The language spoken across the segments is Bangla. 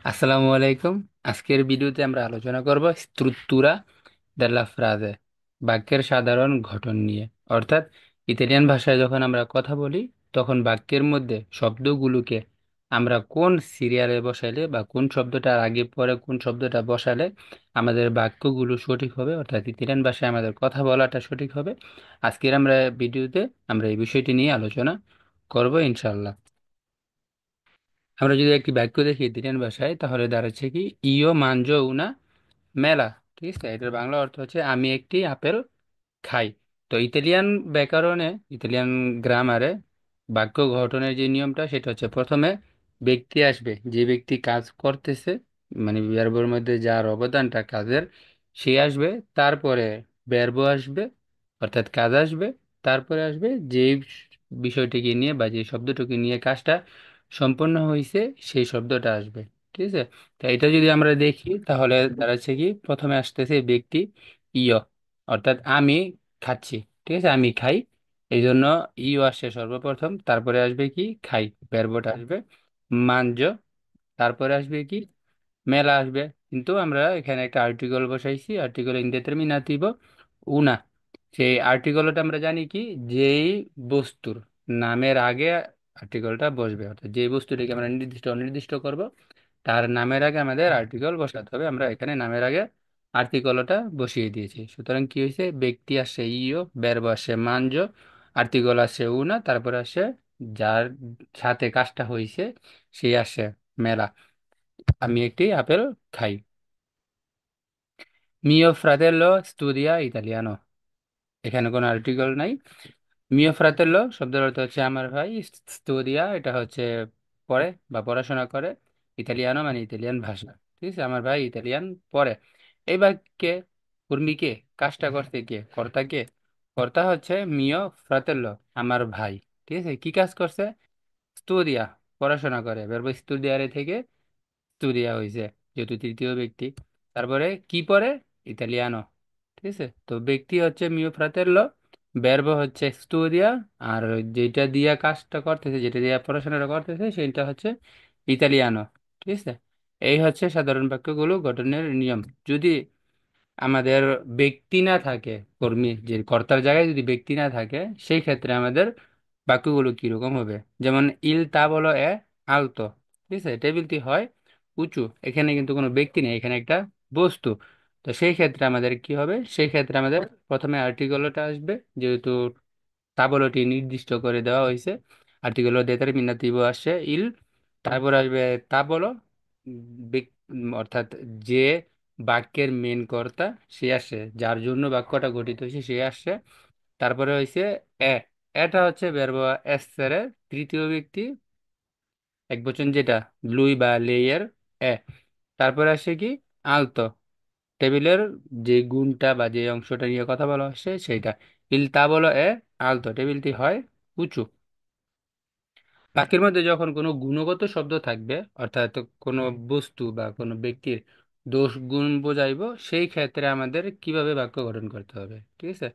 আসসালামু আলাইকুম। আজকের ভিডিওতে আমরা আলোচনা করব স্ত্রুত্তুরা দেলা ফ্রাজে, বাক্যের সাধারণ গঠন নিয়ে। অর্থাৎ ইতালিয়ান ভাষায় যখন আমরা কথা বলি তখন বাক্যের মধ্যে শব্দগুলোকে আমরা কোন সিরিয়ালে বসাইলে বা কোন শব্দটার আগে পরে কোন শব্দটা বসালে আমাদের বাক্যগুলো সঠিক হবে, অর্থাৎ ইতালিয়ান ভাষায় আমাদের কথা বলাটা সঠিক হবে। আজকের আমরা ভিডিওতে আমরা এই বিষয়টি নিয়ে আলোচনা করব ইনশাল্লাহ। আমরা যদি একটি বাক্য দেখি ইতালিয়ান ভাষায় তাহলে দাঁড়াচ্ছে কি ইয়ো মানজো উনা মেলা। ঠিক আছে, এটার বাংলা অর্থ হচ্ছে আমি একটি আপেল খাই। তো ইতালিয়ান ব্যাকরণে, ইতালিয়ান গ্রামারে বাক্য গঠনের যে নিয়মটা সেটা হচ্ছে প্রথমে ব্যক্তি আসবে, যে ব্যক্তি কাজ করতেছে, মানে ভার্বের মধ্যে যার অবদানটা কাজের, সে আসবে। তারপরে ভার্ব আসবে, অর্থাৎ কাজ আসবে। তারপরে আসবে যে বিষয়টিকে নিয়ে বা যে শব্দটিকে নিয়ে কাজটা সম্পন্ন হয়েছে সেই শব্দটা আসবে। ঠিক আছে, তো এটা যদি আমরা দেখি তাহলে দাঁড়াচ্ছে কি প্রথমে আসতেছে ব্যক্তি ইয়, অর্থাৎ আমি খাচ্ছি। ঠিক আছে, আমি খাই, এই জন্য ইউ আসছে সর্বপ্রথম। তারপরে আসবে কি খাই, ভার্বটা আসবে। মানজ, তারপরে আসবে কি মেলা আসবে। কিন্তু আমরা এখানে একটা আর্টিকেল বসাইছি, আর্টিকেল ইনডেটারমিনাতিভ উনা। সেই আর্টিকেলটা আমরা জানি কি, যেই বস্তুর নামের আগে আর্টিকেলটা বসবে, অর্থাৎ যেই বস্তুটিকে আমরা নির্দিষ্ট অনির্দিষ্ট করব তার নামের আগে আমাদের আর্টিকেল বসাতে হবে। আমরা এখানে নামের আগে আর্টিকেলটা বসিয়ে দিয়েছি। সুতরাং কি হয়েছে, ব্যক্তি আসে ইও, verbo আসে মানজো, আর্টিকেল আসে উনা, তারপরে আসে যার সাথে কাজটা হয়েছে সে আসে মেলা, আমি একটি আপেল খাই। মিও ফ্রাতেলো স্টুডিয়া ইতালিয়ানো, এখানে কোনো আর্টিকেল নাই। মিও ফ্রাতেলো শব্দের অর্থ হচ্ছে আমার ভাই, স্টুডিয়া এটা হচ্ছে পড়ে বা পড়াশোনা করে, ইতালিয়ানো মানে ইতালিয়ান ভাষা। ঠিক আছে, আমার ভাই ইতালিয়ান পড়ে। এই বাক্যে কর্মীকে, কাজটা করতে কে, কর্তা কে? কর্তা হচ্ছে মিও ফ্রাতেলো, আমার ভাই। ঠিক আছে, কি কাজ করছে? স্টুডিয়া, পড়াশোনা করে। ভার্ব স্টুডিয়ারে থেকে স্টুডিয়া হয়েছে, যেহেতু তৃতীয় ব্যক্তি। তারপরে কি পড়ে? ইতালিয়ানো। ঠিক আছে, তো ব্যক্তি হচ্ছে মিও ফ্রাতেল্লো, ভার্ব হচ্ছে স্টুডিয়া, আর যেটা দিয়া কাজটা করতেছে, যেটা দিয়া পড়াশোনাটা করতেছে সেটা হচ্ছে ইতালিয়ানো। ঠিক আছে, এই হচ্ছে সাধারণ বাক্যগুলো গঠনের নিয়ম। যদি আমাদের ব্যক্তি না থাকে, কর্মী যে কর্তার জায়গায় যদি ব্যক্তি না থাকে, সেই ক্ষেত্রে আমাদের বাক্যগুলো কিরকম হবে? যেমন ইল তা বলো এ আলতো। ঠিক আছে, টেবিলটি হয় উঁচু, এখানে কিন্তু কোনো ব্যক্তি নেই, এখানে একটা বস্তু। তো সেই ক্ষেত্রে আমাদের কি হবে? সেই ক্ষেত্রে আমাদের প্রথমে আর্টিকেলটা আসবে, যেহেতু তাবলটি নির্দিষ্ট করে দেওয়া হয়েছে। আর্টিকেল দেটারমিনাতিভ আসছে ইল, তারপর আসবে তাবলো, অর্থাৎ যে বাক্যের মেন কর্তা সে আসে, যার জন্য বাক্যটা গঠিত হয়েছে সে আসছে। তারপরে হয়েছে এ, এটা হচ্ছে verbo essere, তৃতীয় ব্যক্তি একবচন, যেটা লুই বা লেয়ের এ। তারপরে আসে কি আলতো, টেবিলের যে গুণটা বা যে অংশটা নিয়ে কথা বলা হচ্ছে সেইটা। ইল তাবলো এ আলতো, টেবিলটি হয় উঁচু। বাক্যের মধ্যে যখন কোনো গুণগত শব্দ থাকবে, অর্থাৎ কোনো বস্তু বা কোনো ব্যক্তির দোষ গুণ বোঝাইবো, সেই ক্ষেত্রে আমাদের কিভাবে বাক্য গঠন করতে হবে। ঠিক আছে,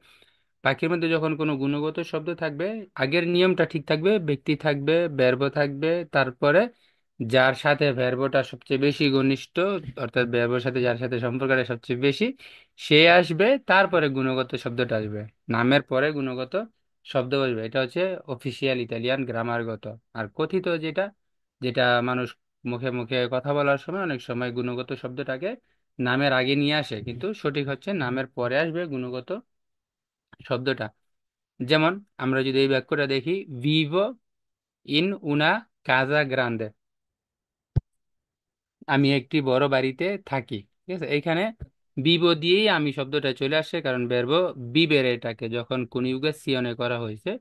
বাক্যের মধ্যে যখন কোনো গুণগত শব্দ থাকবে, আগের নিয়মটা ঠিক থাকবে, ব্যক্তি থাকবে, ভার্ব থাকবে, তারপরে যার সাথে ভার্বটা সবচেয়ে বেশি ঘনিষ্ঠ, অর্থাৎ ভার্বের সাথে যার সাথে সম্পর্কটা সবচেয়ে বেশি সে আসবে, তারপরে গুণগত শব্দটা আসবে, নামের পরে গুণগত শব্দ বসবে। এটা হচ্ছে অফিসিয়াল ইতালিয়ান গ্রামারগত। আর কথিত যেটা, যেটা মানুষ মুখে মুখে কথা বলার সময় অনেক সময় গুণগত শব্দটাকে নামের আগে নিয়ে আসে, কিন্তু সঠিক হচ্ছে নামের পরে আসবে গুণগত শব্দটা। যেমন আমরা যদি এই বাক্যটা দেখি, ভিভো ইন উনা কাজা গ্রান্দে, আমি একটি বড় বাড়িতে থাকি। ঠিক আছে, এইখানে বিবো দিয়েই আমি শব্দটা চলে আসছে, কারণ বেরবো বিবের এটাকে যখন কনজুগেশনে করা হয়েছে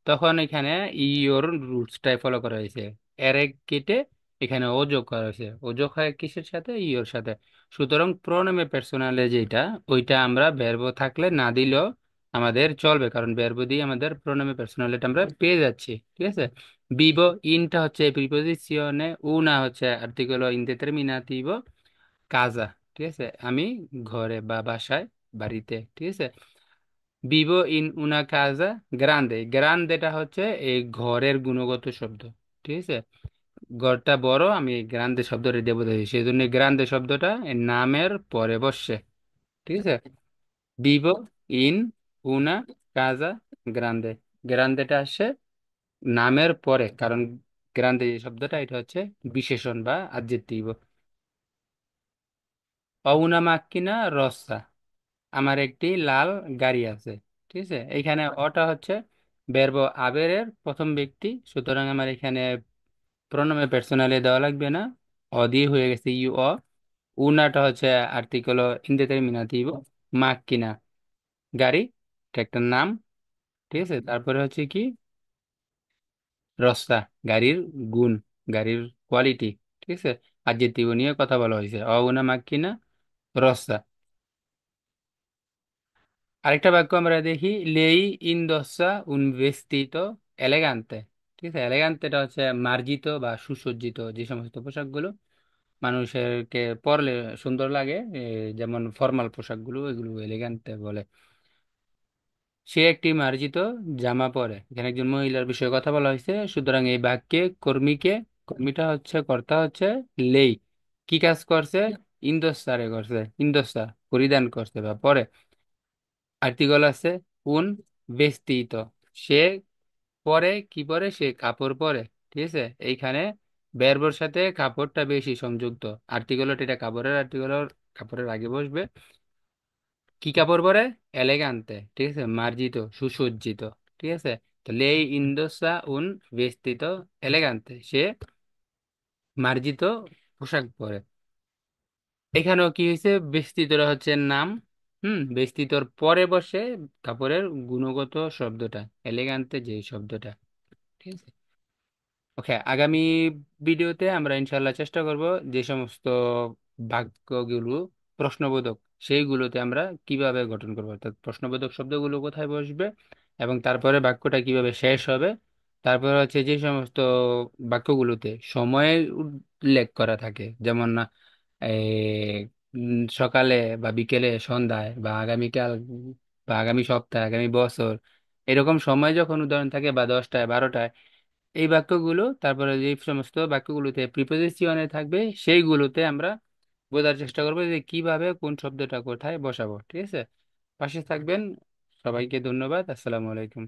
তখন এখানে ইওর রুটসটাই ফলো করা হয়েছে, এর এক কেটে এখানে ও যোগ করা হয়েছে। ও যোগ হয় কিসের সাথে? ইওর সাথে। সুতরাং প্রোনামে পার্সোনালে যেটা, ওইটা আমরা বেরবো থাকলে না দিলেও আমাদের চলবে, কারণ বেরবো দিয়ে আমাদের প্রোনামে পার্সোনালিটা আমরা পেয়ে যাচ্ছি। ঠিক আছে, বিবো ইনটা হচ্ছে প্রিপোজিশনে, উনা হচ্ছে আর্টিকেল ইনডেটারমিনাতিভ কাজা। ঠিক আছে, আমি ঘরে বা বাসায়, বাড়িতে। ঠিক আছে, ভিভো ইন উনা কাজা গ্রান্দে, গ্রান্দেটা হচ্ছে এই ঘরের গুণগত শব্দ। ঠিক আছে, ঘরটা বড়, আমি গ্রান্দে শব্দটা দেবো, সেই জন্য গ্রান্দে শব্দটা এই নামের পরে বসছে। ঠিক আছে, ভিভো, ইন, উনা, কাজা, গ্রান্দে। গ্রান্দেটা আসছে নামের পরে, কারণ গ্রান্দে যে শব্দটা এটা হচ্ছে বিশেষণ বা অ্যাডজেক্টিভ। অউনা মাক্কিনা রসা, আমার একটি লাল গাড়ি আছে। ঠিক আছে, এইখানে অটা হচ্ছে বেরব আবেরের প্রথম ব্যক্তি, সুতরাং আমার এখানে প্রণমে পার্সোনালি দেওয়া লাগবে না, অ দিয়ে হয়ে গেছে ইউ অ। উনাটা হচ্ছে আর্টিকেল ইনডেটারমিনাটিভ, মাক্কিনা গাড়ি, এটা একটা নাম। ঠিক আছে, তারপরে হচ্ছে কি রস্তা, গাড়ির গুণ, গাড়ির কোয়ালিটি। ঠিক আছে, adjective নিয়ে কথা বলা হয়েছে, অ উনা মাক্কিনা রস্তা। আরেকটা বাক্য আমরা দেখি, লেই ইন্দোসা উন ভেস্তিতো এলেগান্তে। ঠিক আছে, এলেগান্তেটা হচ্ছে মার্জিত বা সুসজ্জিত যে সমস্ত পোশাকগুলো মানুষেরকে পরলে সুন্দর লাগে, যেমন ফর্মাল পোশাকগুলো, এগুলো এলিগ্যান্ট বলে। সে একটি মার্জিত জামা পরে, এখানে একজন মহিলার বিষয়ে কথা বলা হয়েছে, সুতরাং এই বাক্যে কর্মীকে, কর্মীটা হচ্ছে কর্তা হচ্ছে লেই, কি কাজ করছে, ইন্দোস্তারে করছে, ইন্দোস্তা পরিধান করছে বা পরে। আর্টিকেল আছে উন বেস্তিত, সে পরে কি পরে, সে কাপড় পরে। ঠিক আছে, এইখানে বেরবোর সাথে কাপড়টা বেশি সংযুক্ত। আর্টিকেল এটা কাপড়ের আর্টিকেল, কাপড়ের আগে বসবে। কি কাপড় পরে, এলেগান্তে। ঠিক আছে, মার্জিত সুসজ্জিত। ঠিক আছে, তো লেই ইন্দোসা উন ভেস্তিত এলেগান্তে, সে মার্জিত পোশাক পরে। এখানেও কি হয়েছে, বেস্তিতরা হচ্ছে নাম। বেস্তিতর পরে বসে কাপড়ের গুণগত শব্দটা, এলেগান্তে যে শব্দটা। ঠিক আছে। ওকে, আগামী ভিডিওতে আমরা ইনশাল্লাহ চেষ্টা করব যে সমস্ত বাক্যগুলো প্রশ্নবোধক, সেইগুলোতে আমরা কিভাবে গঠন করবো, অর্থাৎ প্রশ্নবোধক শব্দগুলো কোথায় বসবে এবং তারপরে বাক্যটা কিভাবে শেষ হবে। তারপরে হচ্ছে যে সমস্ত বাক্যগুলোতে সময় উল্লেখ করা থাকে, যেমন সকালে বা বিকেলে, সন্ধ্যায় বা আগামীকাল বা আগামী সপ্তাহে, আগামী বছর, এরকম সময় যখন উদাহরণ থাকে, বা 10টায় 12টায়, এই বাক্যগুলো, তারপরে যে সমস্ত বাক্যগুলোতে প্রিপোজিশনে থাকবে সেইগুলোতে আমরা বোঝার চেষ্টা করবো যে কিভাবে কোন শব্দটা কোথায় বসাবো। ঠিক আছে, পাশে থাকবেন। সবাইকে ধন্যবাদ। আসসালামু আলাইকুম।